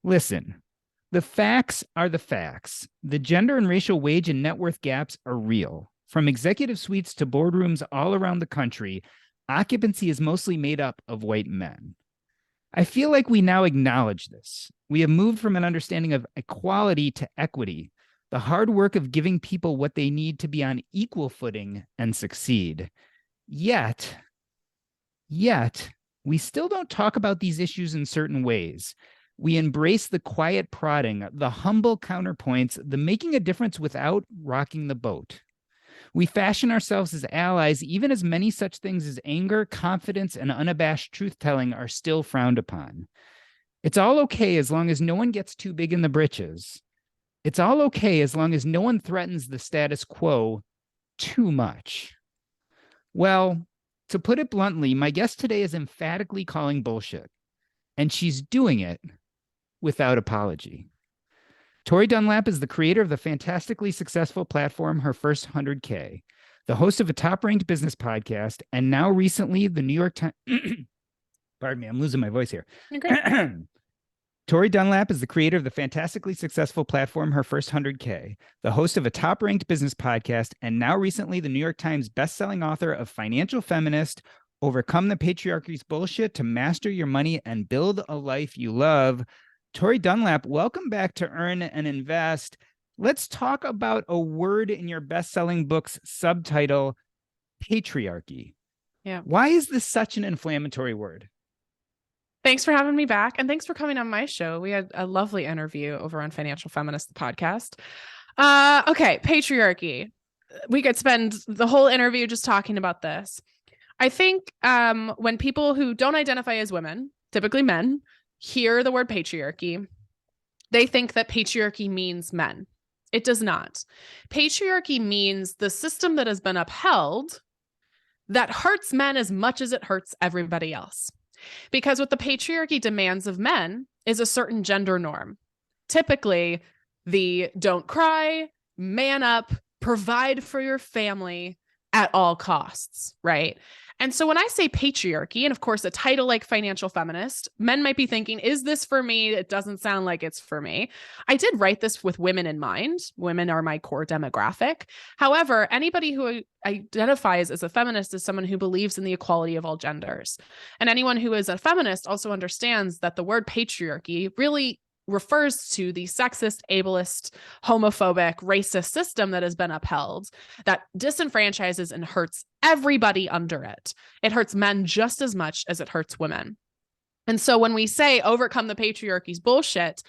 Listen, the facts are the facts. The gender and racial wage and net worth gaps are real. From executive suites to boardrooms all around the country, occupancy is mostly made up of white men. I feel like we now acknowledge this. We have moved from an understanding of equality to equity, the hard work of giving people what they need to be on equal footing and succeed. Yet, we still don't talk about these issues in certain ways. We embrace the quiet prodding, the humble counterpoints, the making a difference without rocking the boat. We fashion ourselves as allies, even as many such things as anger, confidence, and unabashed truth-telling are still frowned upon. It's all okay as long as no one gets too big in the britches. It's all okay as long as no one threatens the status quo too much. Well, to put it bluntly, my guest today is emphatically calling bullshit, and she's doing it without apology. Tori Dunlap is the creator of the fantastically successful platform Her First 100K, the host of a top-ranked business podcast, and now recently the New York Times. Pardon me, I'm losing my voice here. Tori Dunlap is the creator of the fantastically successful platform Her First 100K, the host of a top-ranked business podcast, and now recently the New York Times best-selling author of Financial Feminist, Overcome the Patriarchy's Bullshit to Master Your Money and Build a Life You Love. Tori Dunlap, welcome back to Earn and Invest. Let's talk about a word in your best-selling book's subtitle, patriarchy. Yeah. Why is this such an inflammatory word? Thanks for having me back. And thanks for coming on my show. We had a lovely interview over on Financial Feminist, the podcast. Okay, patriarchy. We could spend the whole interview just talking about this. I think when people who don't identify as women, typically men, hear the word patriarchy, they think that patriarchy means men. It does not. Patriarchy means the system that has been upheld that hurts men as much as it hurts everybody else. Because what the patriarchy demands of men is a certain gender norm. Typically, the don't cry, man up, provide for your family at all costs, right? And so when I say patriarchy, and of course, a title like Financial Feminist, men might be thinking, is this for me? It doesn't sound like it's for me. I did write this with women in mind. Women are my core demographic. However, anybody who identifies as a feminist is someone who believes in the equality of all genders. And anyone who is a feminist also understands that the word patriarchy really refers to the sexist, ableist, homophobic, racist system that has been upheld that disenfranchises and hurts everybody under it. It hurts men just as much as it hurts women. And so when we say overcome the patriarchy's bullshit,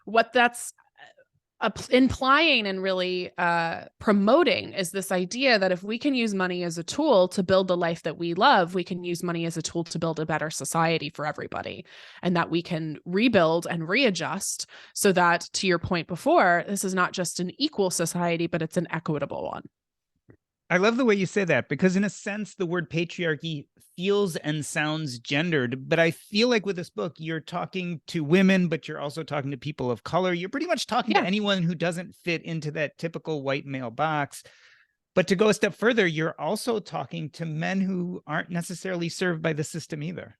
what that's implying and really promoting is this idea that if we can use money as a tool to build the life that we love, we can use money as a tool to build a better society for everybody, and that we can rebuild and readjust so that, to your point before, this is not just an equal society, but it's an equitable one. I love the way you say that, because in a sense, the word patriarchy feels and sounds gendered, but I feel like with this book, you're talking to women, but you're also talking to people of color. You're pretty much talking to anyone who doesn't fit into that typical white male box. But to go a step further, you're also talking to men who aren't necessarily served by the system either.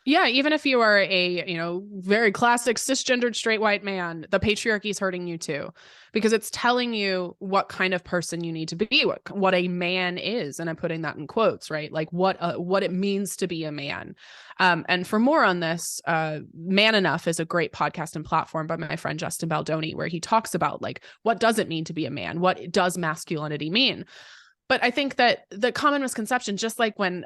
Yeah, even if you are a, very classic cisgendered straight white man, the patriarchy is hurting you too, because it's telling you what kind of person you need to be, what a man is. And I'm putting that in quotes, right? Like what it means to be a man. And for more on this, Man Enough is a great podcast and platform by my friend Justin Baldoni, where he talks about like, what does it mean to be a man? What does masculinity mean? But I think that the common misconception, just like when,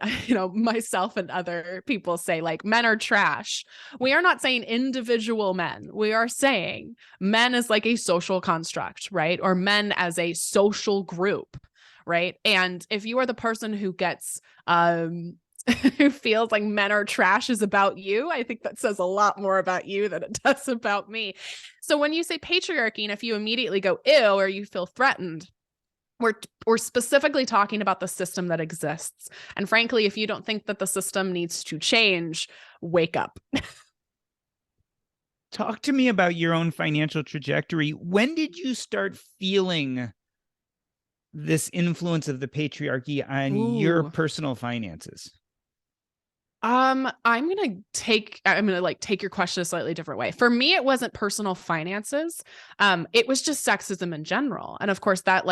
myself and other people say like men are trash, we are not saying individual men. We are saying men as like a social construct, right? Or men as a social group, right? And if you are the person who gets, who feels like men are trash is about you, I think that says a lot more about you than it does about me. So when you say patriarchy, and if you immediately go ew, or you feel threatened, we're specifically talking about the system that exists. And frankly, if you don't think that the system needs to change, wake up. Talk to me about your own financial trajectory. When did you start feeling this influence of the patriarchy on your personal finances? I'm gonna like take your question a slightly different way. For me, it wasn't personal finances. It was just sexism in general. And of course that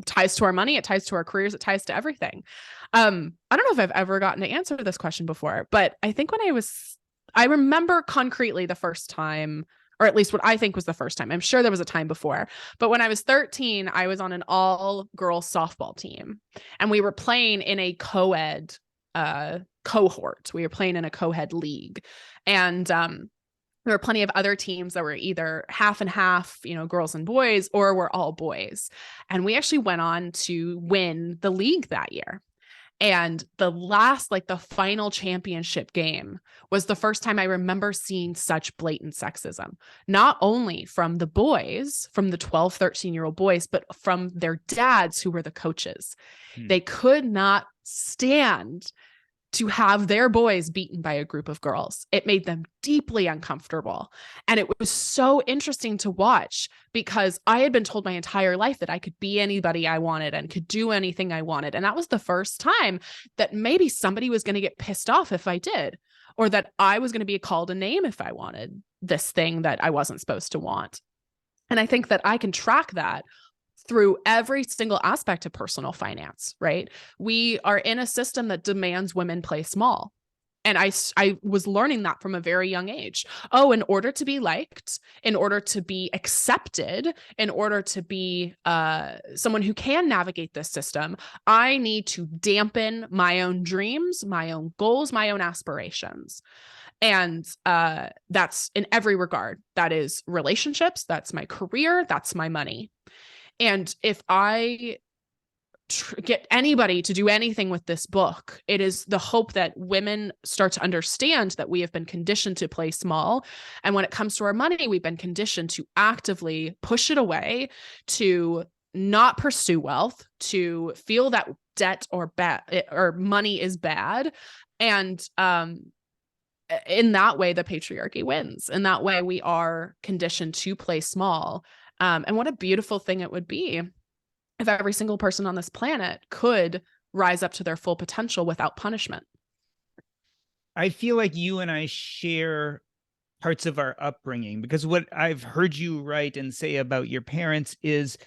ties to our money, it ties to our careers, it ties to everything. I don't know if I've ever gotten to answer this question before, but I think I remember concretely the first time, or at least what I think was the first time. I'm sure there was a time before, but when I was 13, I was on an all girls softball team and we were playing in a co-ed cohort. We were playing in a co-ed league. And there were plenty of other teams that were either half and half, girls and boys, or were all boys. And we actually went on to win the league that year. And the final championship game was the first time I remember seeing such blatant sexism, not only from the boys, from the 12, 13-year-old boys, but from their dads who were the coaches. They could not stand to have their boys beaten by a group of girls. It made them deeply uncomfortable. And it was so interesting to watch because I had been told my entire life that I could be anybody I wanted and could do anything I wanted. And that was the first time that maybe somebody was going to get pissed off if I did, or that I was going to be called a name if I wanted this thing that I wasn't supposed to want. And I think that I can track that through every single aspect of personal finance, right? We are in a system that demands women play small. And I was learning that from a very young age. Oh, in order to be liked, in order to be accepted, in order to be someone who can navigate this system, I need to dampen my own dreams, my own goals, my own aspirations. And that's in every regard. That is relationships, that's my career, that's my money. And if I get anybody to do anything with this book, it is the hope that women start to understand that we have been conditioned to play small. And when it comes to our money, we've been conditioned to actively push it away, to not pursue wealth, to feel that debt or money is bad. And in that way, the patriarchy wins. In that way, we are conditioned to play small. And what a beautiful thing it would be if every single person on this planet could rise up to their full potential without punishment. I feel like you and I share parts of our upbringing, because what I've heard you write and say about your parents is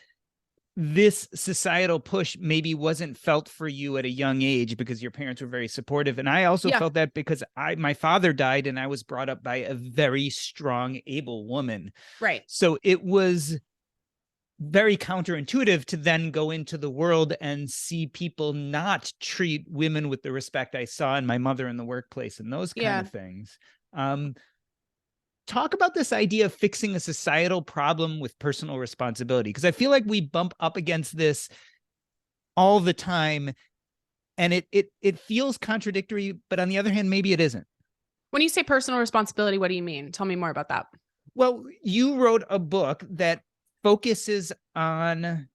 this societal push maybe wasn't felt for you at a young age because your parents were very supportive. And I also felt that because my father died and I was brought up by a very strong, able woman. Right. So it was very counterintuitive to then go into the world and see people not treat women with the respect I saw in my mother in the workplace and those kind of things. Talk about this idea of fixing a societal problem with personal responsibility, because I feel like we bump up against this all the time, and it feels contradictory, but on the other hand, maybe it isn't. When you say personal responsibility, what do you mean? Tell me more about that. Well, you wrote a book that focuses on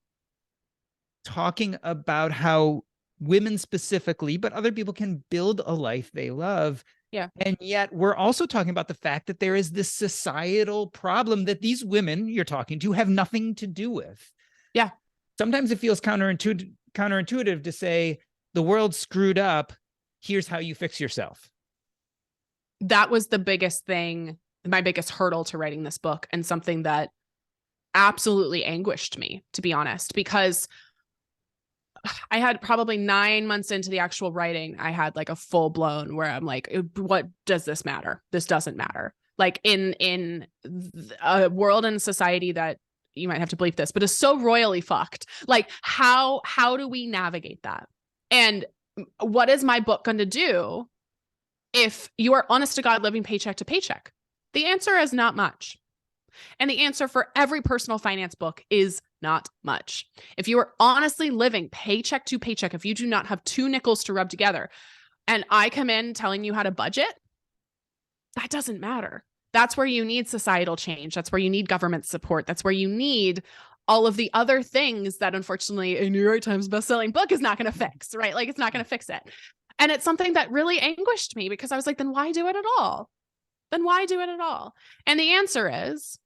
talking about how women specifically, but other people, can build a life they love. Yeah. And yet we're also talking about the fact that there is this societal problem that these women you're talking to have nothing to do with. Yeah. Sometimes it feels counterintuitive to say the world's screwed up. Here's how you fix yourself. That was the biggest thing, my biggest hurdle to writing this book, and something that absolutely anguished me, to be honest, because I had probably 9 months into the actual writing, I had like a full blown where I'm like, what does this matter? This doesn't matter. Like in a world and society that, you might have to bleep this, but is so royally fucked. Like how do we navigate that? And what is my book going to do if you are honest to God living paycheck to paycheck? The answer is not much. And the answer for every personal finance book is not much. If you are honestly living paycheck to paycheck, if you do not have 2 nickels to rub together, and I come in telling you how to budget, that doesn't matter. That's where you need societal change. That's where you need government support. That's where you need all of the other things that, unfortunately, a New York Times bestselling book is not going to fix, right? Like, it's not going to fix it. And it's something that really anguished me, because I was like, then why do it at all? Then why do it at all? And the answer is,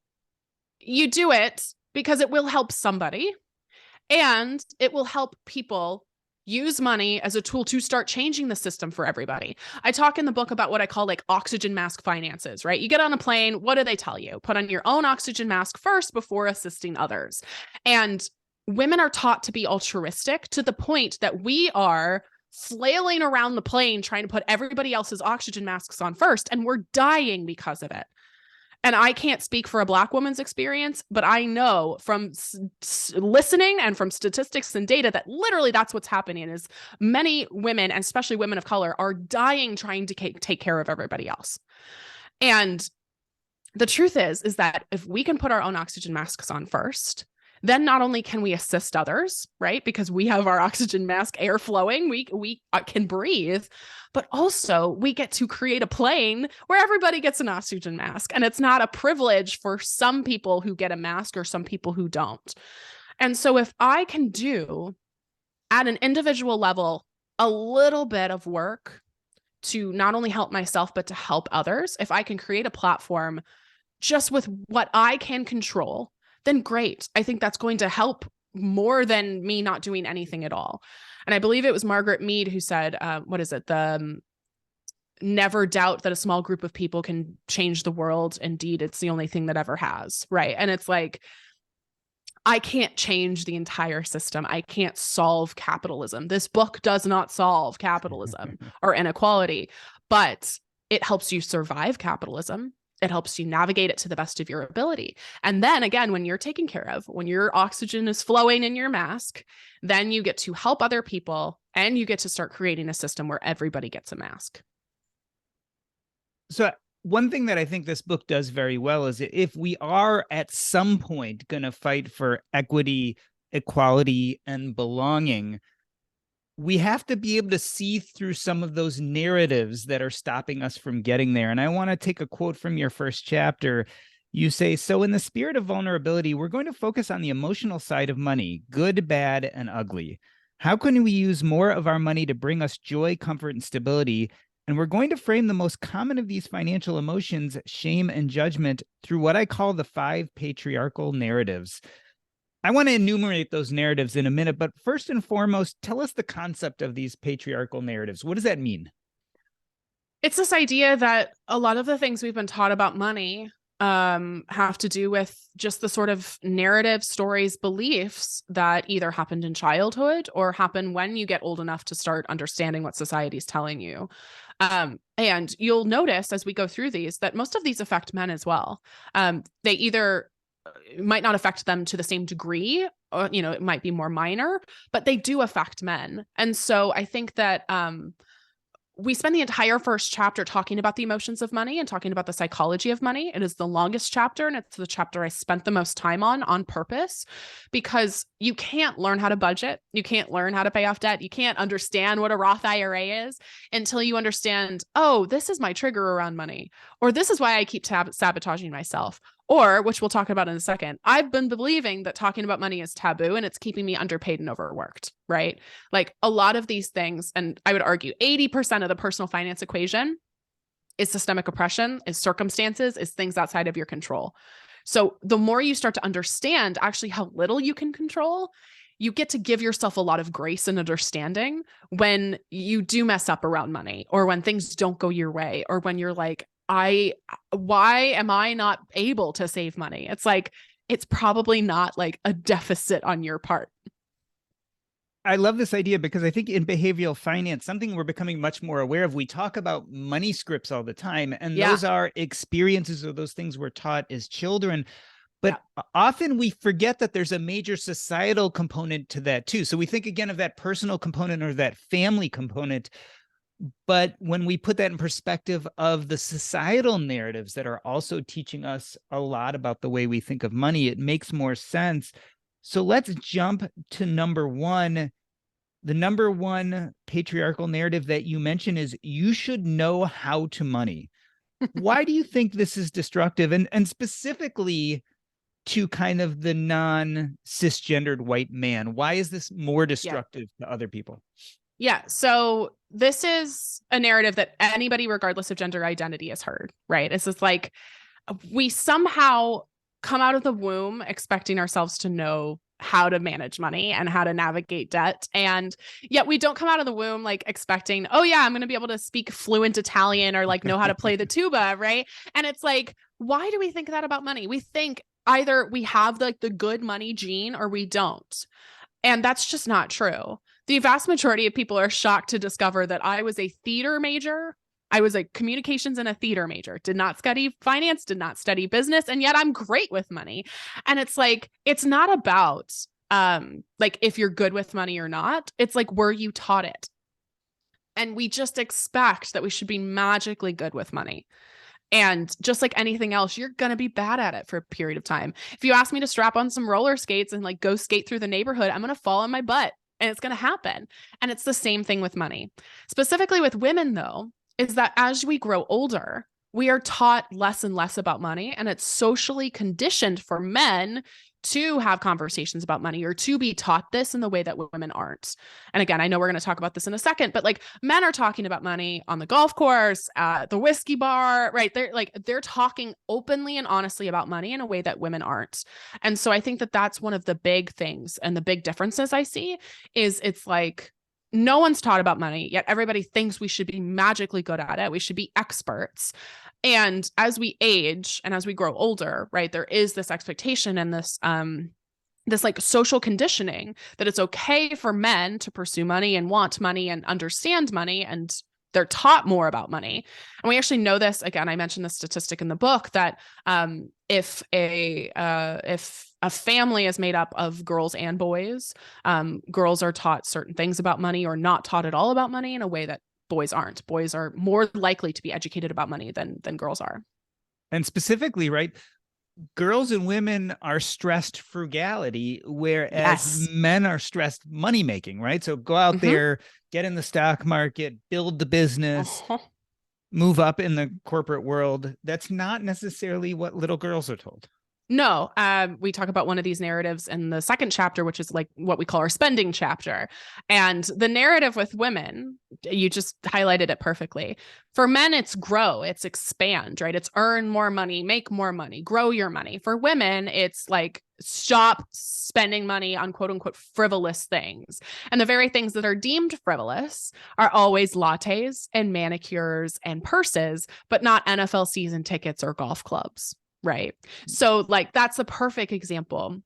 you do it because it will help somebody, and it will help people use money as a tool to start changing the system for everybody. I talk in the book about what I call like oxygen mask finances, right? You get on a plane, what do they tell you? Put on your own oxygen mask first before assisting others. And women are taught to be altruistic to the point that we are flailing around the plane trying to put everybody else's oxygen masks on first, and we're dying because of it. And I can't speak for a Black woman's experience, but I know from listening and from statistics and data that literally that's what's happening is many women, and especially women of color, are dying trying to take care of everybody else. And the truth is that if we can put our own oxygen masks on first, then not only can we assist others, right? Because we have our oxygen mask air flowing, we can breathe, but also we get to create a plane where everybody gets an oxygen mask. And it's not a privilege for some people who get a mask or some people who don't. And so if I can do at an individual level a little bit of work to not only help myself, but to help others, if I can create a platform just with what I can control, then great. I think that's going to help more than me not doing anything at all. And I believe it was Margaret Mead who said, what is it? Never doubt that a small group of people can change the world. Indeed, it's the only thing that ever has. Right. And it's like, I can't change the entire system. I can't solve capitalism. This book does not solve capitalism or inequality, but it helps you survive capitalism. It helps you navigate it to the best of your ability. And then again, when you're taken care of, when your oxygen is flowing in your mask, then you get to help other people and you get to start creating a system where everybody gets a mask. So one thing that I think this book does very well is if we are at some point going to fight for equity, equality, and belonging, we have to be able to see through some of those narratives that are stopping us from getting there. And I want to take a quote from your first chapter. You say, so in the spirit of vulnerability, we're going to focus on the emotional side of money, good, bad, and ugly. How can we use more of our money to bring us joy, comfort, and stability? And we're going to frame the most common of these financial emotions, shame and judgment, through what I call the 5 patriarchal narratives. I want to enumerate those narratives in a minute, but first and foremost, tell us the concept of these patriarchal narratives. What does that mean? It's this idea that a lot of the things we've been taught about money have to do with just the sort of narrative, stories, beliefs that either happened in childhood or happen when you get old enough to start understanding what society is telling you. And you'll notice as we go through these that most of these affect men as well. They either might not affect them to the same degree, or, it might be more minor, but they do affect men. And so I think that we spend the entire first chapter talking about the emotions of money and talking about the psychology of money. It is the longest chapter, and it's the chapter I spent the most time on purpose, because you can't learn how to budget. You can't learn how to pay off debt. You can't understand what a Roth IRA is until you understand, oh, this is my trigger around money, or this is why I keep sabotaging myself. Or, which we'll talk about in a second, I've been believing that talking about money is taboo and it's keeping me underpaid and overworked, right? Like a lot of these things, and I would argue 80% of the personal finance equation is systemic oppression, is circumstances, is things outside of your control. So the more you start to understand actually how little you can control, you get to give yourself a lot of grace and understanding when you do mess up around money, or when things don't go your way, or when you're like, why am I not able to save money? It's like, it's probably not like a deficit on your part. I love this idea because I think in behavioral finance, something we're becoming much more aware of, we talk about money scripts all the time, and those are experiences or those things we're taught as children. But often we forget that there's a major societal component to that too. So we think again of that personal component or that family component. But when we put that in perspective of the societal narratives that are also teaching us a lot about the way we think of money, it makes more sense. So let's jump to number one. The number one patriarchal narrative that you mentioned is you should know how to money. Why do you think this is destructive? And specifically to kind of the non-cisgendered white man, why is this more destructive to other people? Yeah. So this is a narrative that anybody, regardless of gender identity, has heard, right? It's just like we somehow come out of the womb expecting ourselves to know how to manage money and how to navigate debt. And yet we don't come out of the womb like expecting, oh yeah, I'm going to be able to speak fluent Italian or like know how to play the tuba, right? And it's like, why do we think that about money? We think either we have like the good money gene or we don't. And that's just not true. The vast majority of people are shocked to discover that I was a theater major. I was a communications and a theater major, did not study finance, did not study business, and yet I'm great with money. And it's like, it's not about like if you're good with money or not. It's like, were you taught it? And we just expect that we should be magically good with money. And just like anything else, you're going to be bad at it for a period of time. If you ask me to strap on some roller skates and like go skate through the neighborhood, I'm going to fall on my butt and it's going to happen. And it's the same thing with money. Specifically with women, though, is that as we grow older, we are taught less and less about money, and it's socially conditioned for men to have conversations about money or to be taught this in the way that women aren't. And again, I know we're going to talk about this in a second, but like men are talking about money on the golf course, at the whiskey bar, right? They're talking openly and honestly about money in a way that women aren't. And so I think that that's one of the big things and the big differences I see is it's like, no one's taught about money, yet everybody thinks we should be magically good at it. We should be experts. And as we age and as we grow older, right, there is this expectation and this like social conditioning that it's okay for men to pursue money and want money and understand money, and they're taught more about money. And we actually know this, again, I mentioned the statistic in the book that if a family is made up of girls and boys, girls are taught certain things about money or not taught at all about money in a way that boys aren't. Boys are more likely to be educated about money than girls are. And specifically, right, girls and women are stressed frugality, whereas men are stressed money making, right? So go out there, get in the stock market, build the business, move up in the corporate world. That's not necessarily what little girls are told. No, we talk about one of these narratives in the second chapter, which is like what we call our spending chapter. And the narrative with women, you just highlighted it perfectly. For men, it's grow, it's expand, right? It's earn more money, make more money, grow your money. For women, it's like stop spending money on quote unquote frivolous things. And the very things that are deemed frivolous are always lattes and manicures and purses, but not NFL season tickets or golf clubs. Right. So like, that's a perfect example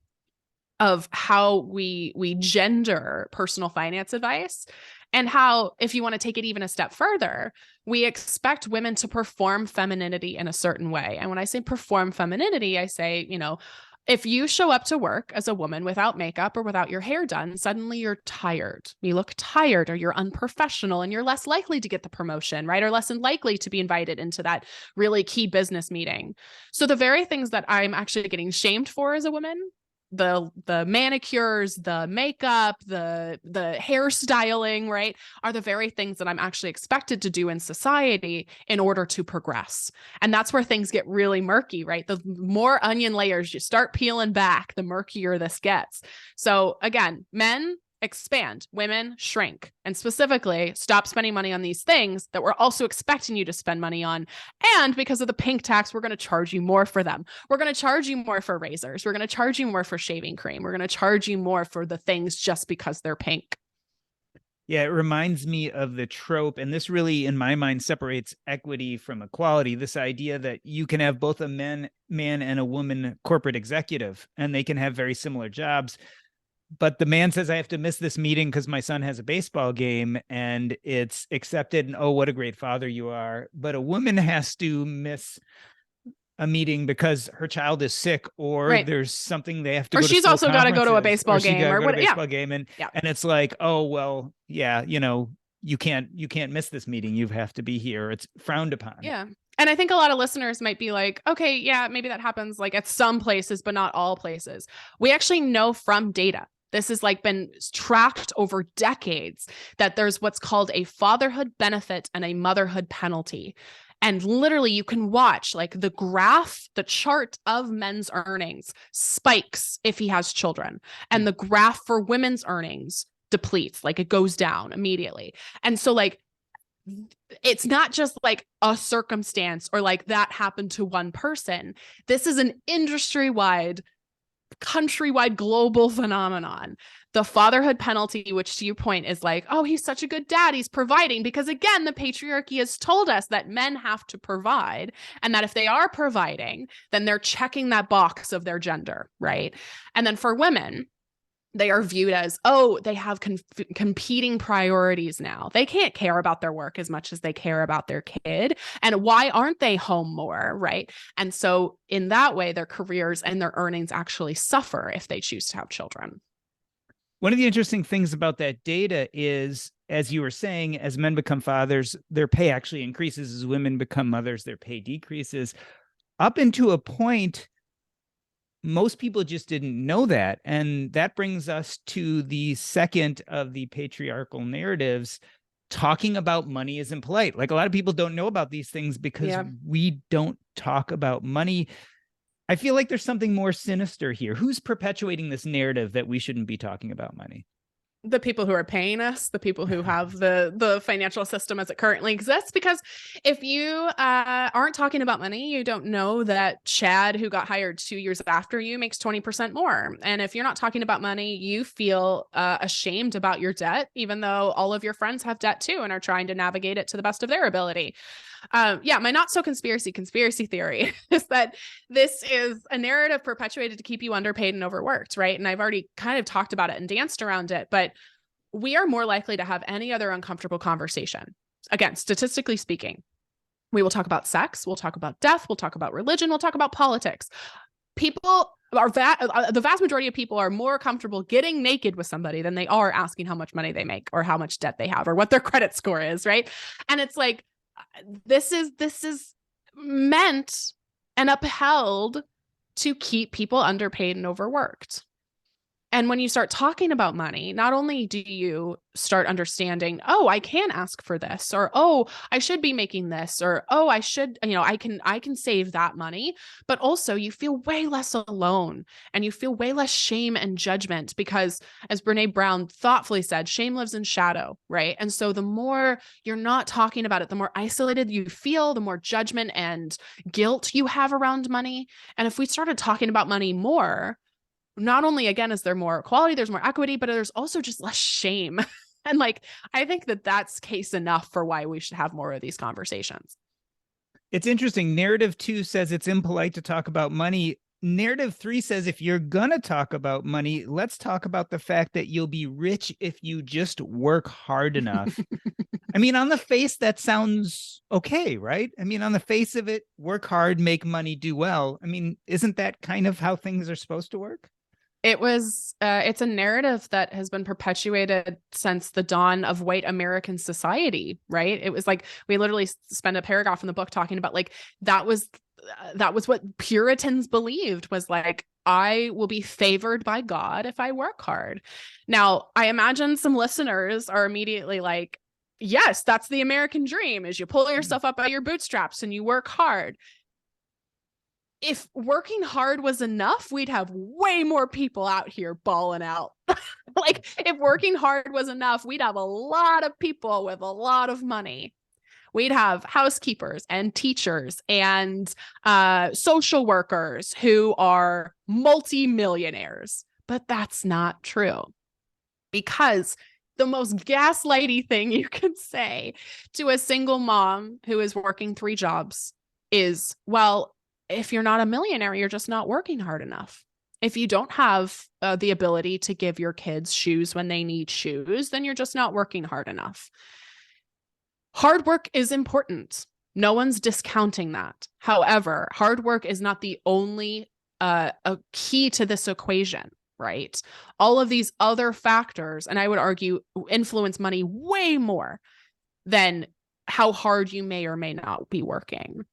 of how we gender personal finance advice, and how, if you want to take it even a step further, we expect women to perform femininity in a certain way. And when I say perform femininity, I say, you know, if you show up to work as a woman without makeup or without your hair done, suddenly you're tired. You look tired or you're unprofessional and you're less likely to get the promotion, right? Or less likely to be invited into that really key business meeting. So the very things that I'm actually getting shamed for as a woman, the manicures, the makeup, the hairstyling, right, are the very things that I'm actually expected to do in society in order to progress. And that's where things get really murky, right? The more onion layers you start peeling back, the murkier this gets. So again, men expand, women shrink, and specifically stop spending money on these things that we're also expecting you to spend money on. And because of the pink tax, we're going to charge you more for them. We're going to charge you more for razors. We're going to charge you more for shaving cream. We're going to charge you more for the things just because they're pink. Yeah, it reminds me of the trope, and this really, in my mind, separates equity from equality. This idea that you can have both a man and a woman corporate executive, and they can have very similar jobs. But the man says, I have to miss this meeting because my son has a baseball game, and it's accepted. And oh, what a great father you are. But a woman has to miss a meeting because her child is sick, or there's something they have to or go she's to also got to go to a baseball game or what? Baseball game. And it's like, oh, well, yeah, you know, you can't miss this meeting. You have to be here. It's frowned upon. Yeah. And I think a lot of listeners might be like, okay, yeah, maybe that happens like at some places, but not all places. We actually know from data, this has like been tracked over decades, that there's what's called a fatherhood benefit and a motherhood penalty. And literally you can watch like the graph, the chart of men's earnings spikes if he has children, and the graph for women's earnings depletes, like it goes down immediately. And so like, it's not just like a circumstance or like that happened to one person. This is an industry-wide countrywide global phenomenon. The fatherhood penalty, which to your point is like, oh, he's such a good dad, he's providing, because again, the patriarchy has told us that men have to provide, and that if they are providing, then they're checking that box of their gender, right? And then for women, they are viewed as, oh, they have competing priorities now. They can't care about their work as much as they care about their kid. And why aren't they home more, right? And so in that way, their careers and their earnings actually suffer if they choose to have children. One of the interesting things about that data is, as you were saying, as men become fathers, their pay actually increases. As women become mothers, their pay decreases. Up into a point, most people just didn't know that. And that brings us to the second of the patriarchal narratives. Talking about money isn't polite. Like, a lot of people don't know about these things because we don't talk about money. I feel like there's something more sinister here. Who's perpetuating this narrative that we shouldn't be talking about money? The people who are paying us, the people who have the financial system as it currently exists. Because if you aren't talking about money, you don't know that Chad, who got hired 2 years after you, makes 20% more. And if you're not talking about money, you feel ashamed about your debt, even though all of your friends have debt too and are trying to navigate it to the best of their ability. My not so conspiracy theory is that this is a narrative perpetuated to keep you underpaid and overworked, right? And I've already kind of talked about it and danced around it, but we are more likely to have any other uncomfortable conversation. Again, statistically speaking, we will talk about sex, we'll talk about death, we'll talk about religion, we'll talk about politics. People are the vast majority of people are more comfortable getting naked with somebody than they are asking how much money they make or how much debt they have or what their credit score is, right? And it's like, this is meant and upheld to keep people underpaid and overworked. And when you start talking about money, not only do you start understanding, oh, I can ask for this, or, oh, I should be making this, or, oh, I should, I can save that money, but also you feel way less alone and you feel way less shame and judgment because, as Brene Brown thoughtfully said, shame lives in shadow, right? And so the more you're not talking about it, the more isolated you feel, the more judgment and guilt you have around money. And if we started talking about money more, not only, again, is there more equality, there's more equity, but there's also just less shame. And like, I think that that's case enough for why we should have more of these conversations. It's interesting. Narrative 2 says it's impolite to talk about money. Narrative 3 says if you're going to talk about money, let's talk about the fact that you'll be rich if you just work hard enough. I mean, on the face, that sounds okay, right? I mean, on the face of it, work hard, make money, do well. I mean, isn't that kind of how things are supposed to work? It's a narrative that has been perpetuated since the dawn of white American society, right? It was like, we literally spend a paragraph in the book talking about like, that was what Puritans believed, was like, I will be favored by God if I work hard. Now, I imagine some listeners are immediately like, yes, that's the American dream, is you pull yourself up by your bootstraps and you work hard. If working hard was enough, we'd have way more people out here balling out. Like, if working hard was enough, we'd have a lot of people with a lot of money. We'd have housekeepers and teachers and social workers who are multimillionaires. But that's not true, because the most gaslighty thing you can say to a single mom who is working 3 jobs is, well, if you're not a millionaire, you're just not working hard enough. If you don't have the ability to give your kids shoes when they need shoes, then you're just not working hard enough. Hard work is important. No one's discounting that. However, hard work is not the only a key to this equation, right? All of these other factors, and I would argue, influence money way more than how hard you may or may not be working.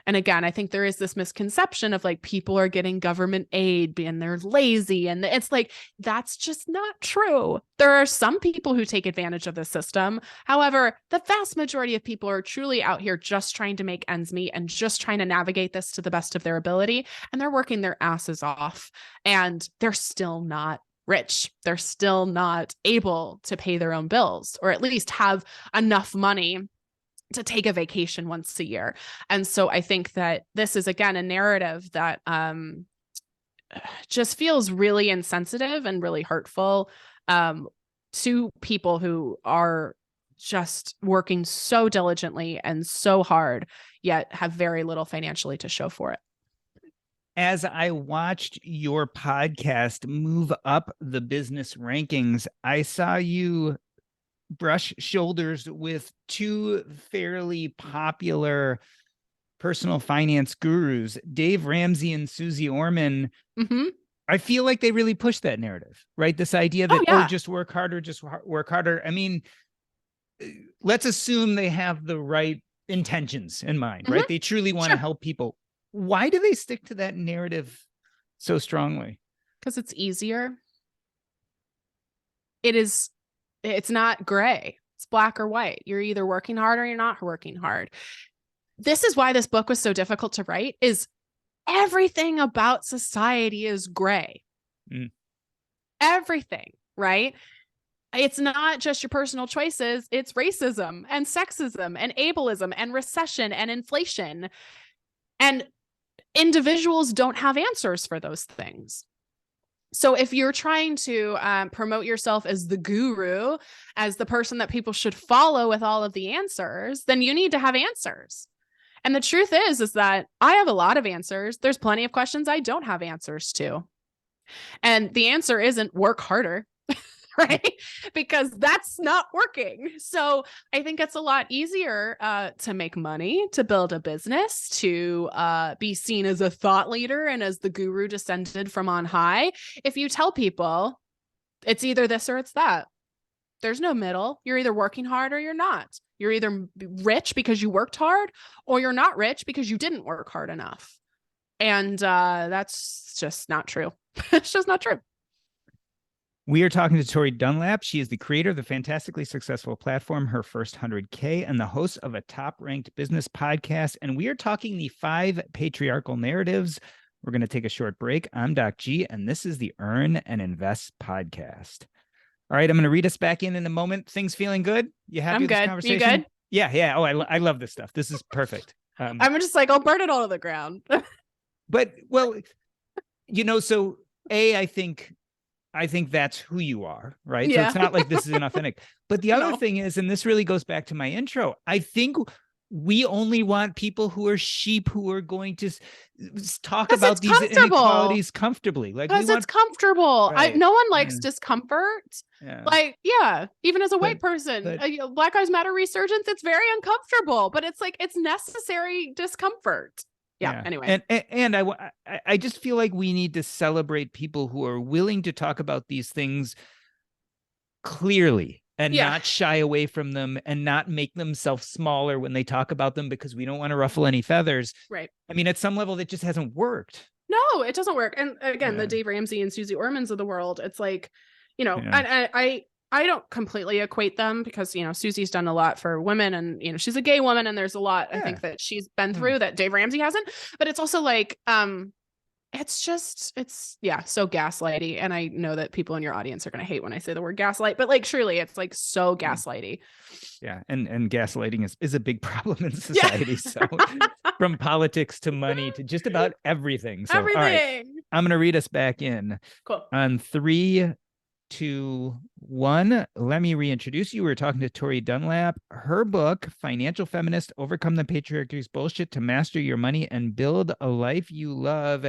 And again, I think there is this misconception of like, people are getting government aid and they're lazy. And it's like, that's just not true. There are some people who take advantage of the system. However, the vast majority of people are truly out here just trying to make ends meet and just trying to navigate this to the best of their ability. And they're working their asses off, and they're still not rich. They're still not able to pay their own bills, or at least have enough money to take a vacation once a year. And so I think that this is, again, a narrative that just feels really insensitive and really hurtful to people who are just working so diligently and so hard, yet have very little financially to show for it. As I watched your podcast move up the business rankings, I saw you brush shoulders with two fairly popular personal finance gurus, Dave Ramsey and Susie Orman. Mm-hmm. I feel like they really push that narrative, right? This idea that, just work harder, just work harder. I mean, let's assume they have the right intentions in mind, right? They truly want to help people. Why do they stick to that narrative so strongly? Because it's easier. It's not gray. It's black or white. You're either working hard or you're not working hard. This is why this book was so difficult to write, is everything about society is gray. Everything, right? It's not just your personal choices. It's racism and sexism and ableism and recession and inflation. And individuals don't have answers for those things. So if you're trying to promote yourself as the guru, as the person that people should follow with all of the answers, then you need to have answers. And the truth is that I have a lot of answers. There's plenty of questions I don't have answers to. And the answer isn't work harder. Right? Because that's not working. So I think it's a lot easier to make money, to build a business, to be seen as a thought leader and as the guru descended from on high. If you tell people it's either this or it's that, there's no middle. You're either working hard or you're not. You're either rich because you worked hard, or you're not rich because you didn't work hard enough. And that's just not true. It's just not true. We are talking to Tori Dunlap. She is the creator of the fantastically successful platform, Her First 100K, and the host of a top-ranked business podcast. And we are talking the 5 Patriarchal Narratives. We're going to take a short break. I'm Doc G, and this is the Earn and Invest podcast. All right, I'm going to read us back in a moment. Things feeling good? You happy with this conversation? You good? Yeah. Oh, I love this stuff. This is perfect. I'm just like, I'll burn it all to the ground. But, well, so I think that's who you are, right? Yeah. So it's not like this is inauthentic. But the other thing is, and this really goes back to my intro, I think we only want people who are sheep, who are going to talk about these inequalities comfortably. Like, because it's comfortable. Right. No one likes discomfort. Yeah. Like, even as a white person, Black Lives Matter resurgence, it's very uncomfortable, but it's like, it's necessary discomfort. Yeah. Anyway. And I just feel like we need to celebrate people who are willing to talk about these things clearly and not shy away from them and not make themselves smaller when they talk about them, because we don't want to ruffle any feathers. Right. I mean, at some level, that just hasn't worked. No, it doesn't work. And again, the Dave Ramsey and Susie Ormans of the world, it's like, I don't completely equate them, because, Susie's done a lot for women, and, she's a gay woman, and there's a lot I think that she's been through that Dave Ramsey hasn't, but it's also like, it's so gaslighty. And I know that people in your audience are going to hate when I say the word gaslight, but like, truly, it's like so gaslighty. Yeah. And gaslighting is a big problem in society. So from politics to money to just about everything. So, everything. All right, I'm going to read us back in. Cool. On 3, 2, 1. Let me reintroduce you. We're talking to Tori Dunlap. Her book, Financial Feminist: Overcome the Patriarchy's Bullshit to Master Your Money and Build a Life You Love,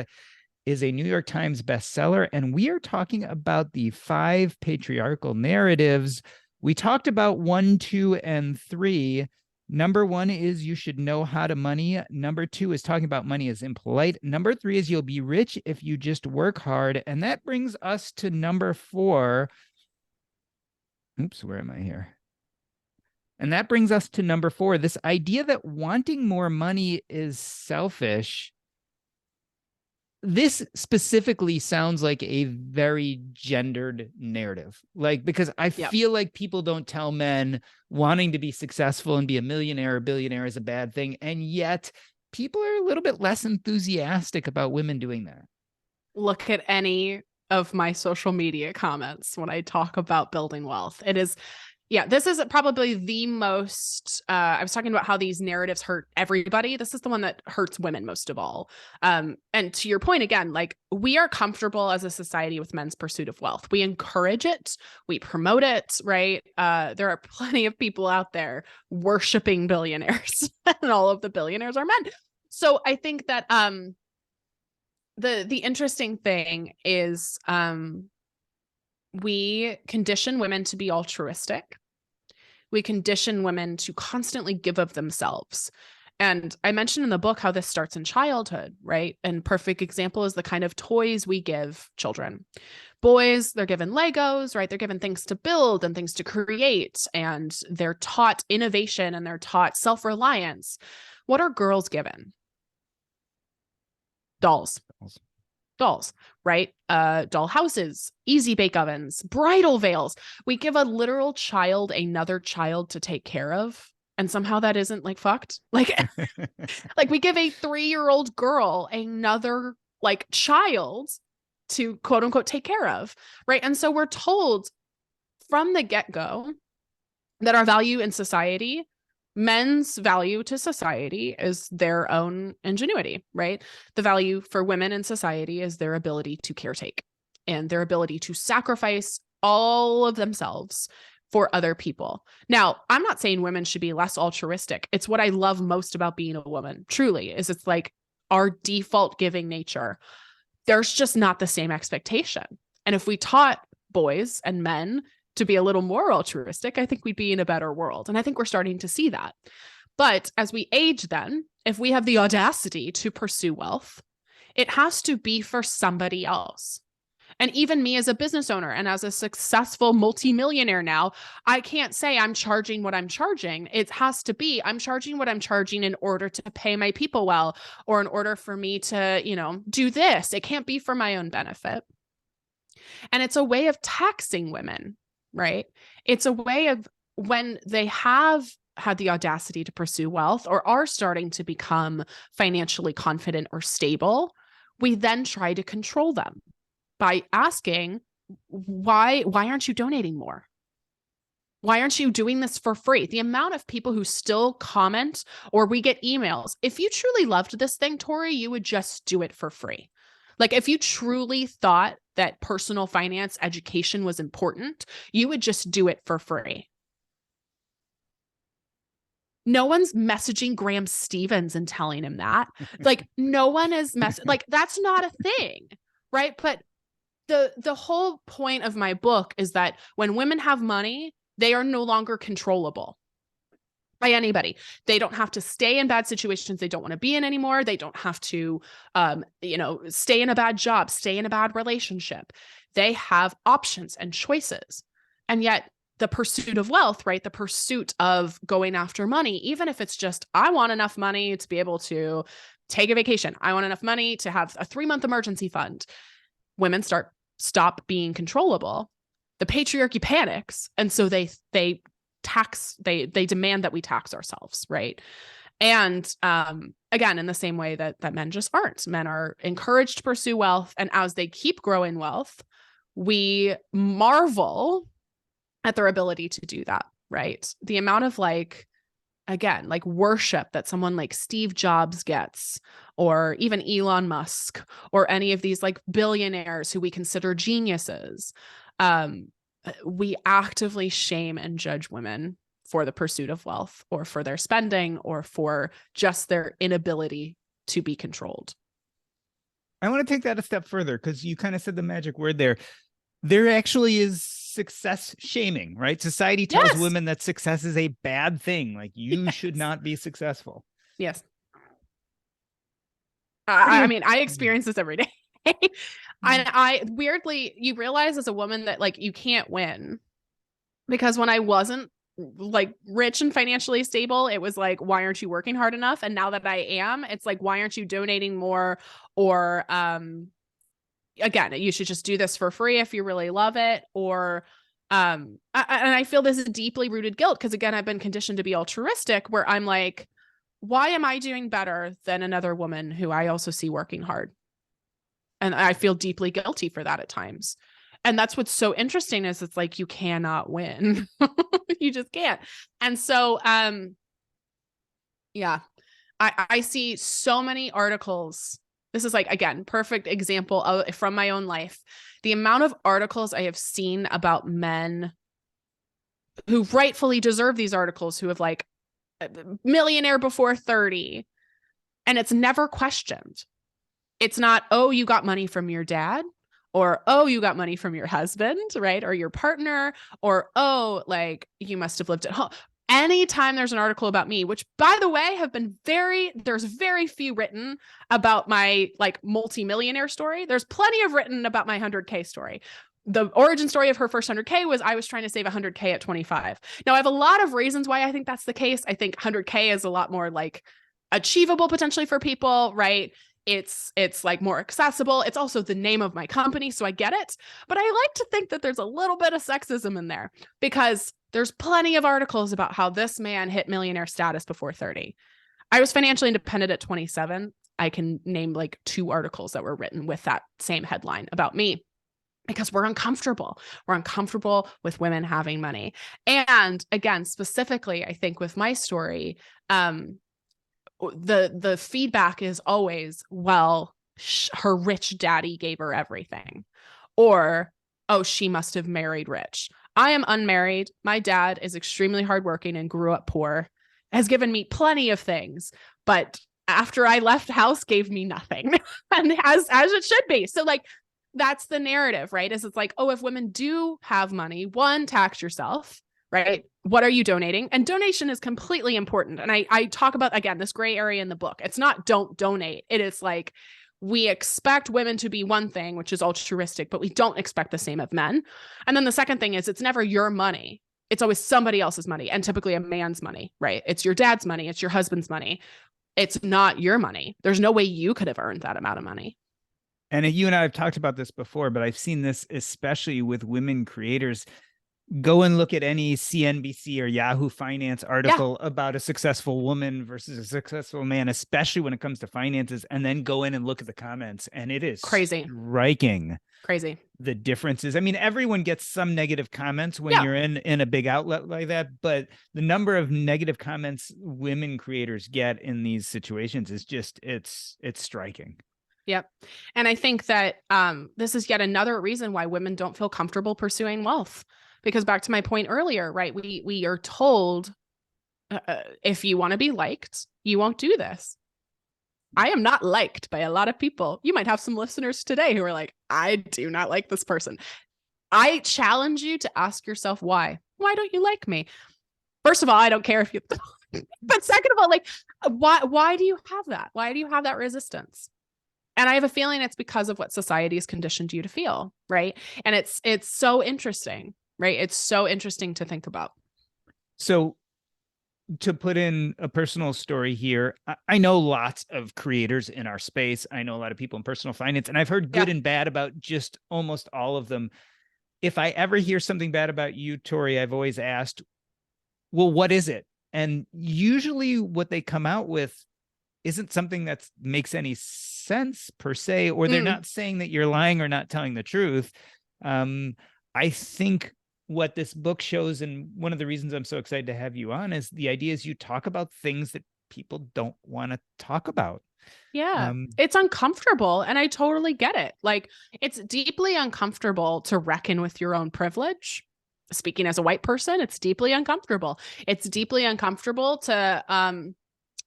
is a New York Times bestseller. And we are talking about the 5 patriarchal narratives. We talked about 1, 2, and 3. Number 1 is you should know how to money. Number 2 is talking about money as impolite. Number 3 is you'll be rich if you just work hard. And that brings us to number 4. Oops, where am I here? And that brings us to number 4, this idea that wanting more money is selfish. This specifically sounds like a very gendered narrative, like, because I feel like people don't tell men wanting to be successful and be a millionaire or billionaire is a bad thing. And yet people are a little bit less enthusiastic about women doing that. Look at any of my social media comments when I talk about building wealth. It is, Yeah, this is probably the most, I was talking about how these narratives hurt everybody. This is the one that hurts women most of all. And to your point, again, like we are comfortable as a society with men's pursuit of wealth. We encourage it, we promote it, right? There are plenty of people out there worshiping billionaires and all of the billionaires are men. So I think that the interesting thing is we condition women to be altruistic. We condition women to constantly give of themselves. And I mentioned in the book how this starts in childhood, right? And perfect example is the kind of toys we give children. Boys, they're given Legos, right? They're given things to build and things to create, and they're taught innovation and they're taught self-reliance. What are girls given? Dolls. Dolls, right? Doll houses, easy bake ovens, bridal veils. We give a literal child another child to take care of. And somehow that isn't like fucked. Like, like we give a 3-year-old girl another like child to quote unquote take care of. Right. And so we're told from the get-go that our value in society, men's value to society, is their own ingenuity, right? The value for women in society is their ability to caretake and their ability to sacrifice all of themselves for other people. Now, I'm not saying women should be less altruistic. It's what I love most about being a woman, truly, is it's like our default giving nature. There's just not the same expectation. And if we taught boys and men to be a little more altruistic, I think we'd be in a better world. And I think we're starting to see that. But as we age, then, if we have the audacity to pursue wealth, it has to be for somebody else. And even me as a business owner and as a successful multimillionaire now, I can't say I'm charging what I'm charging. It has to be I'm charging what I'm charging in order to pay my people well, or in order for me to, do this. It can't be for my own benefit. And it's a way of taxing women, right? It's a way of when they have had the audacity to pursue wealth or are starting to become financially confident or stable, we then try to control them by asking, why aren't you donating more? Why aren't you doing this for free? The amount of people who still comment or we get emails, if you truly loved this thing, Tori, you would just do it for free. Like if you truly thought that personal finance education was important, you would just do it for free. No one's messaging Graham Stevens and telling him that. Like no one is like that's not a thing, right? But the whole point of my book is that when women have money, they are no longer controllable by anybody. They don't have to stay in bad situations they don't want to be in anymore. They don't have to, stay in a bad job, stay in a bad relationship. They have options and choices. And yet the pursuit of wealth, right? The pursuit of going after money, even if it's just, I want enough money to be able to take a vacation. I want enough money to have a 3-month emergency fund. Women stop being controllable. The patriarchy panics. And so they demand that we tax ourselves, right? And again, in the same way that men just aren't. Men are encouraged to pursue wealth. And as they keep growing wealth, we marvel at their ability to do that, right? The amount of worship that someone like Steve Jobs gets, or even Elon Musk, or any of these like billionaires who we consider geniuses. We actively shame and judge women for the pursuit of wealth or for their spending or for just their inability to be controlled. I want to take that a step further because you kind of said the magic word there. There actually is success shaming, right? Society tells women that success is a bad thing. Like you should not be successful. Yes. I mean, I experience this every day. And I weirdly, you realize as a woman that like you can't win, because when I wasn't like rich and financially stable, it was like, why aren't you working hard enough? And now that I am, it's like, why aren't you donating more? Or again, you should just do this for free if you really love it. Or and I feel this is deeply rooted guilt because again, I've been conditioned to be altruistic, where I'm like, why am I doing better than another woman who I also see working hard? And I feel deeply guilty for that at times. And that's what's so interesting is it's like, you cannot win. You just can't. And so, yeah, I see so many articles. This is like, again, perfect example of from my own life. The amount of articles I have seen about men who rightfully deserve these articles, who have like millionaire before 30, and it's never questioned. It's not, oh, you got money from your dad, or, oh, you got money from your husband, right? Or your partner, or, oh, like you must have lived at home. Anytime there's an article about me, which by the way, there's very few written about my like multi-millionaire story. There's plenty of written about my 100K story. The origin story of her first 100K was I was trying to save 100K at 25. Now I have a lot of reasons why I think that's the case. I think 100K is a lot more like achievable potentially for people, right? It's like more accessible. It's also the name of my company, so I get it. But I like to think that there's a little bit of sexism in there, because there's plenty of articles about how this man hit millionaire status before 30. I was financially independent at 27. I can name like 2 articles that were written with that same headline about me, because we're uncomfortable. We're uncomfortable with women having money. And again, specifically, I think with my story, the feedback is always, well, her rich daddy gave her everything, or, oh, she must have married rich. I am unmarried. My dad is extremely hardworking and grew up poor, has given me plenty of things, but after I left house, gave me nothing. And as it should be. So like, that's the narrative, right? Is it's like, oh, if women do have money, one, tax yourself, right? What are you donating? And donation is completely important. And I talk about, again, this gray area in the book. It's not don't donate. It is like, we expect women to be one thing, which is altruistic, but we don't expect the same of men. And then the second thing is, it's never your money. It's always somebody else's money, and typically a man's money, right? It's your dad's money. It's your husband's money. It's not your money. There's no way you could have earned that amount of money. And you and I have talked about this before, but I've seen this especially with women creators. Go and look at any CNBC or Yahoo Finance article about a successful woman versus a successful man, especially when it comes to finances, and then go in and look at the comments. And it is crazy, striking. Crazy. The differences. I mean, everyone gets some negative comments when you're in a big outlet like that, but the number of negative comments women creators get in these situations is just, it's striking. Yep. And I think that this is yet another reason why women don't feel comfortable pursuing wealth. Because back to my point earlier, right? We are told, if you want to be liked, you won't do this. I am not liked by a lot of people. You might have some listeners today who are like, I do not like this person. I challenge you to ask yourself why. Why don't you like me? First of all, I don't care if you, but second of all, like, why do you have that? Why do you have that resistance? And I have a feeling it's because of what society has conditioned you to feel, right? And it's so interesting, right? It's so interesting to think about. So to put in a personal story here, I know lots of creators in our space. I know a lot of people in personal finance, and I've heard good and bad about just almost all of them. If I ever hear something bad about you, Tori, I've always asked, well, what is it? And usually what they come out with isn't something that makes any sense per se, or they're not saying that you're lying or not telling the truth. I think what this book shows, and one of the reasons I'm so excited to have you on, is the idea is you talk about things that people don't want to talk about. Yeah, it's uncomfortable. And I totally get it. Like, it's deeply uncomfortable to reckon with your own privilege. Speaking as a white person, it's deeply uncomfortable. It's deeply uncomfortable to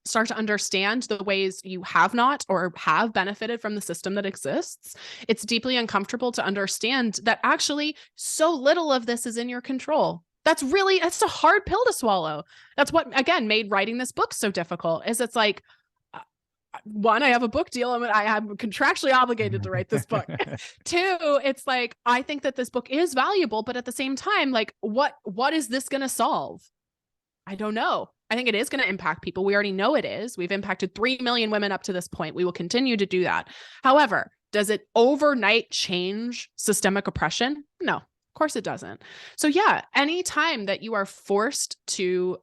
start to understand the ways you have not or have benefited from the system that exists. It's deeply uncomfortable to understand that actually so little of this is in your control. That's a hard pill to swallow. That's what, again, made writing this book so difficult, is it's like, one, I have a book deal and I am contractually obligated to write this book. Two, it's like, I think that this book is valuable, but at the same time, like, what is this going to solve? I don't know. I think it is going to impact people. We already know it is. We've impacted 3 million women up to this point. We will continue to do that. However, does it overnight change systemic oppression? No, of course it doesn't. So yeah, anytime that you are forced to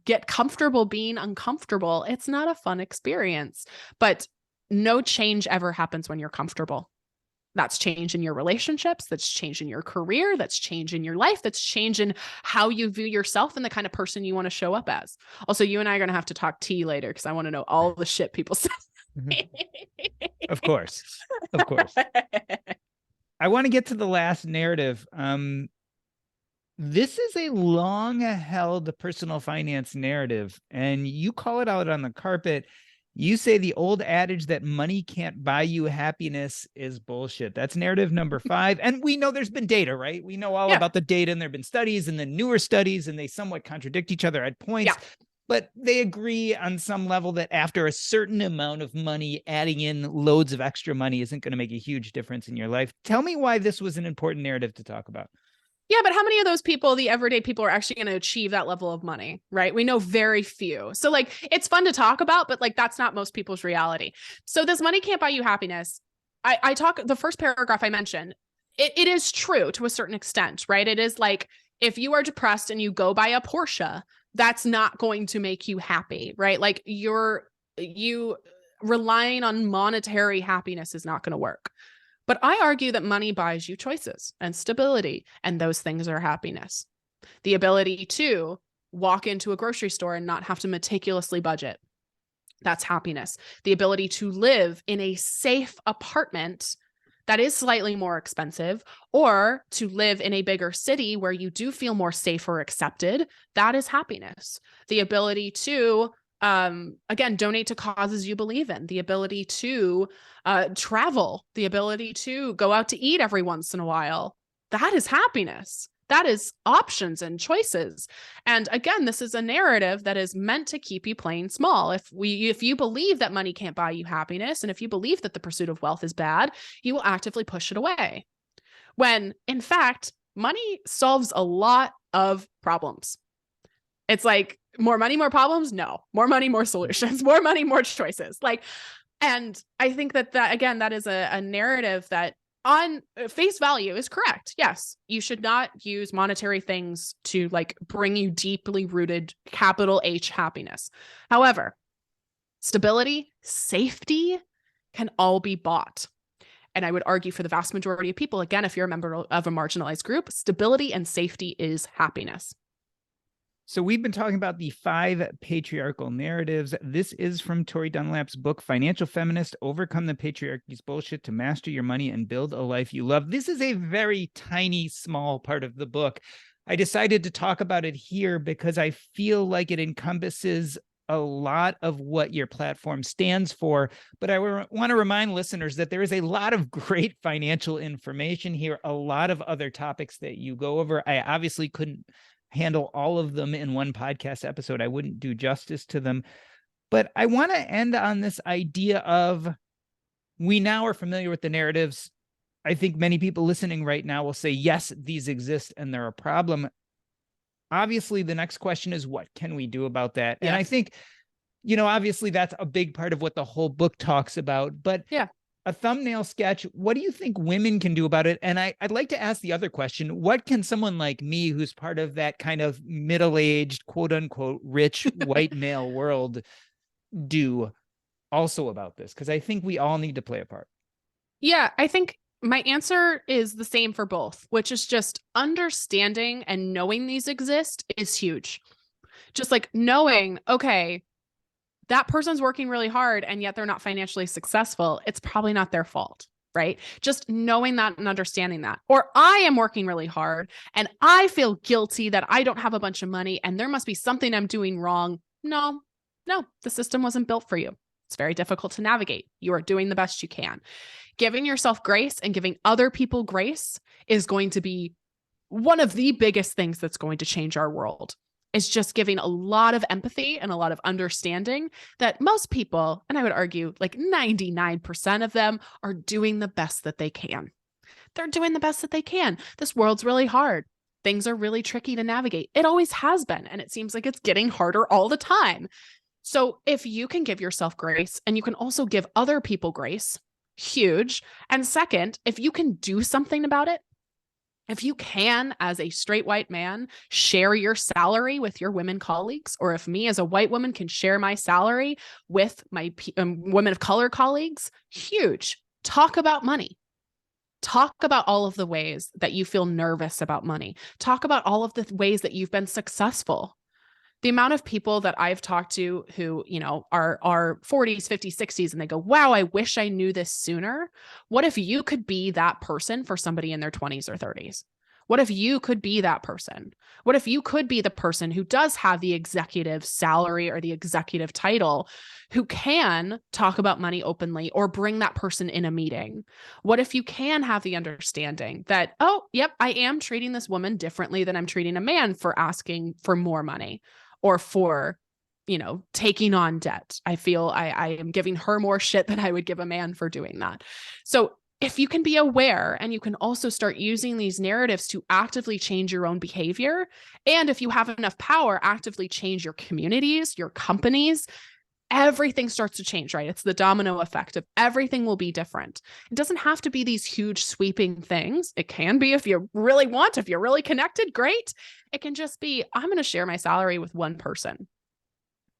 get comfortable being uncomfortable, it's not a fun experience. But no change ever happens when you're comfortable. That's change in your relationships. That's change in your career. That's change in your life. That's change in how you view yourself and the kind of person you want to show up as. Also, you and I are going to have to talk tea later because I want to know all the shit people say. Of course. Of course. I want to get to the last narrative. This is a long-held personal finance narrative, and you call it out on the carpet. You say the old adage that money can't buy you happiness is bullshit. That's narrative number 5. And we know there's been data, right? We know all about the data, and there have been studies and then newer studies, and they somewhat contradict each other at points. But they agree on some level that after a certain amount of money, adding in loads of extra money isn't going to make a huge difference in your life. Tell me why this was an important narrative to talk about. Yeah, but how many of those people, the everyday people, are actually going to achieve that level of money, right? We know very few. So like, it's fun to talk about, but like, that's not most people's reality. So this money can't buy you happiness. I talk, the first paragraph I mentioned, it is true to a certain extent, right? It is like, if you are depressed and you go buy a Porsche, that's not going to make you happy, right? Like you relying on monetary happiness is not going to work. But I argue that money buys you choices and stability, and those things are happiness. The ability to walk into a grocery store and not have to meticulously budget, that's happiness. The ability to live in a safe apartment that is slightly more expensive, or to live in a bigger city where you do feel more safe or accepted, that is happiness. The ability to again, donate to causes you believe in, the ability to travel, the ability to go out to eat every once in a while. That is happiness. That is options and choices. And again, this is a narrative that is meant to keep you playing small. If you believe that money can't buy you happiness, and if you believe that the pursuit of wealth is bad, you will actively push it away. When in fact, money solves a lot of problems. It's like, more money, more problems? No. More money, more solutions. More money, more choices. Like, and I think that again, that is a narrative that on face value is correct. Yes, you should not use monetary things to like bring you deeply rooted capital H happiness. However, stability, safety can all be bought. And I would argue for the vast majority of people, again, if you're a member of a marginalized group, stability and safety is happiness. So we've been talking about the 5 patriarchal narratives. This is from Tori Dunlap's book, Financial Feminist: Overcome the Patriarchy's Bullshit to Master Your Money and Build a Life You Love. This is a very tiny, small part of the book. I decided to talk about it here because I feel like it encompasses a lot of what your platform stands for. But I want to remind listeners that there is a lot of great financial information here, a lot of other topics that you go over. I obviously couldn't handle all of them in one podcast episode. I wouldn't do justice to them. But I want to end on this idea of, we now are familiar with the narratives. I think many people listening right now will say, yes, these exist and they're a problem. Obviously, the next question is, what can we do about that? Yeah. And I think, obviously that's a big part of what the whole book talks about. But yeah, a thumbnail sketch, what do you think women can do about it? And I'd like to ask the other question: what can someone like me, who's part of that kind of middle-aged, quote unquote, rich white male world, do also about this? Because I think we all need to play a part. Yeah, I think my answer is the same for both, which is just understanding and knowing these exist is huge. Just like knowing, okay, that person's working really hard and yet they're not financially successful. It's probably not their fault, right? Just knowing that and understanding that. Or I am working really hard and I feel guilty that I don't have a bunch of money and there must be something I'm doing wrong. No, the system wasn't built for you. It's very difficult to navigate. You are doing the best you can. Giving yourself grace and giving other people grace is going to be one of the biggest things that's going to change our world. Is just giving a lot of empathy and a lot of understanding that most people, and I would argue like 99% of them, are doing the best that they can. They're doing the best that they can. This world's really hard. Things are really tricky to navigate. It always has been, and it seems like it's getting harder all the time. So if you can give yourself grace and you can also give other people grace, huge. And second, if you can do something about it, if you can, as a straight white man, share your salary with your women colleagues, or if me as a white woman can share my salary with my women of color colleagues, huge. Talk about money. Talk about all of the ways that you feel nervous about money. Talk about all of the ways that you've been successful. The amount of people that I've talked to who, are 40s, 50s, 60s, and they go, wow, I wish I knew this sooner. What if you could be that person for somebody in their 20s or 30s? What if you could be that person? What if you could be the person who does have the executive salary or the executive title, who can talk about money openly or bring that person in a meeting? What if you can have the understanding that, oh, yep, I am treating this woman differently than I'm treating a man for asking for more money or for, taking on debt. I feel I am giving her more shit than I would give a man for doing that. So if you can be aware, and you can also start using these narratives to actively change your own behavior, and if you have enough power, actively change your communities, your companies, everything starts to change, right? It's the domino effect of everything will be different. It doesn't have to be these huge sweeping things. It can be if you really want, if you're really connected, great. It can just be, I'm going to share my salary with one person.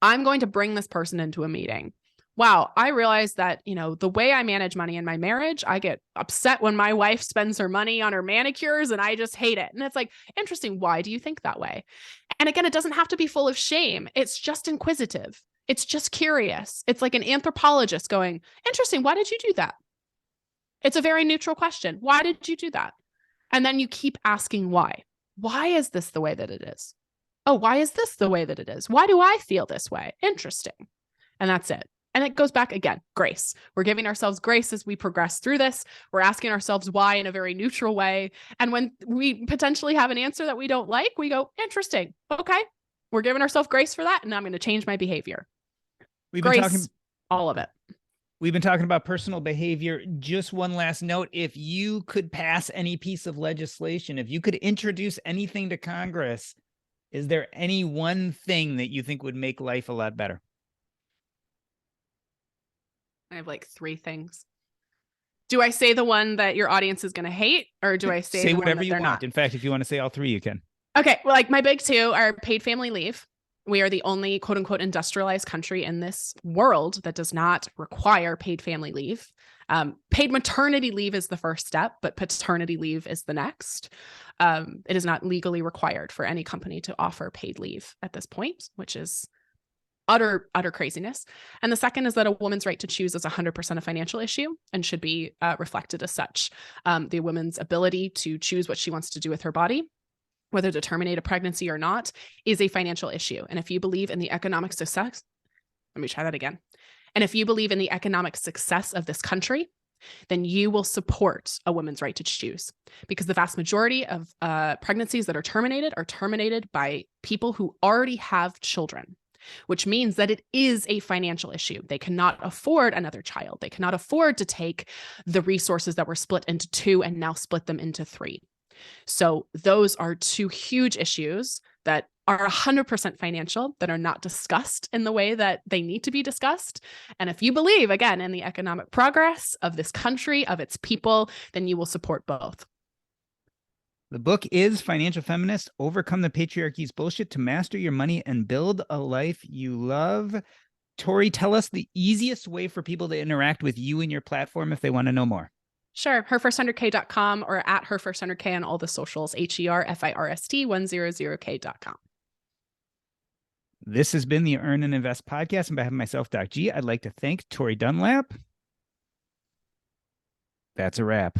I'm going to bring this person into a meeting. Wow, I realized that, the way I manage money in my marriage, I get upset when my wife spends her money on her manicures and I just hate it. And it's like, interesting. Why do you think that way? And again, it doesn't have to be full of shame. It's just inquisitive. It's just curious. It's like an anthropologist going, interesting. Why did you do that? It's a very neutral question. Why did you do that? And then you keep asking why. Why is this the way that it is? Oh, why is this the way that it is? Why do I feel this way? Interesting. And that's it. And it goes back again, grace. We're giving ourselves grace as we progress through this. We're asking ourselves why in a very neutral way. And when we potentially have an answer that we don't like, we go, interesting. Okay. We're giving ourselves grace for that. And I'm going to change my behavior. All of it. We've been talking about personal behavior. Just one last note. If you could pass any piece of legislation, if you could introduce anything to Congress, is there any one thing that you think would make life a lot better? I have like 3 things. Do I say the one that your audience is going to hate, or do I say the whatever one that you they're want? not? In fact, if you want to say all 3, you can. Okay. Well, like my big 2 are paid family leave. We are the only quote unquote industrialized country in this world that does not require paid family leave. Paid maternity leave is the first step, but paternity leave is the next. It is not legally required for any company to offer paid leave at this point, which is utter craziness. And the second is that a woman's right to choose is 100% a financial issue and should be reflected as such. The woman's ability to choose what she wants to do with her body, whether to terminate a pregnancy or not, is a financial issue. And if you believe in the economic success, let me try that again. And if you believe in the economic success of this country, then you will support a woman's right to choose, because the vast majority of pregnancies that are terminated by people who already have children, which means that it is a financial issue. They cannot afford another child. They cannot afford to take the resources that were split into 2 and now split them into 3. So those are 2 huge issues that are 100% financial, that are not discussed in the way that they need to be discussed. And if you believe, again, in the economic progress of this country, of its people, then you will support both. The book is Financial Feminist: Overcome the Patriarchy's Bullshit to Master Your Money and Build a Life You Love. Tori, tell us the easiest way for people to interact with you and your platform if they want to know more. Sure. herfirst100k.com or at herfirst100k on all the socials, HERFIRST100k.com. This has been the Earn and Invest podcast. On behalf of myself, Doc G, I'd like to thank Tori Dunlap. That's a wrap.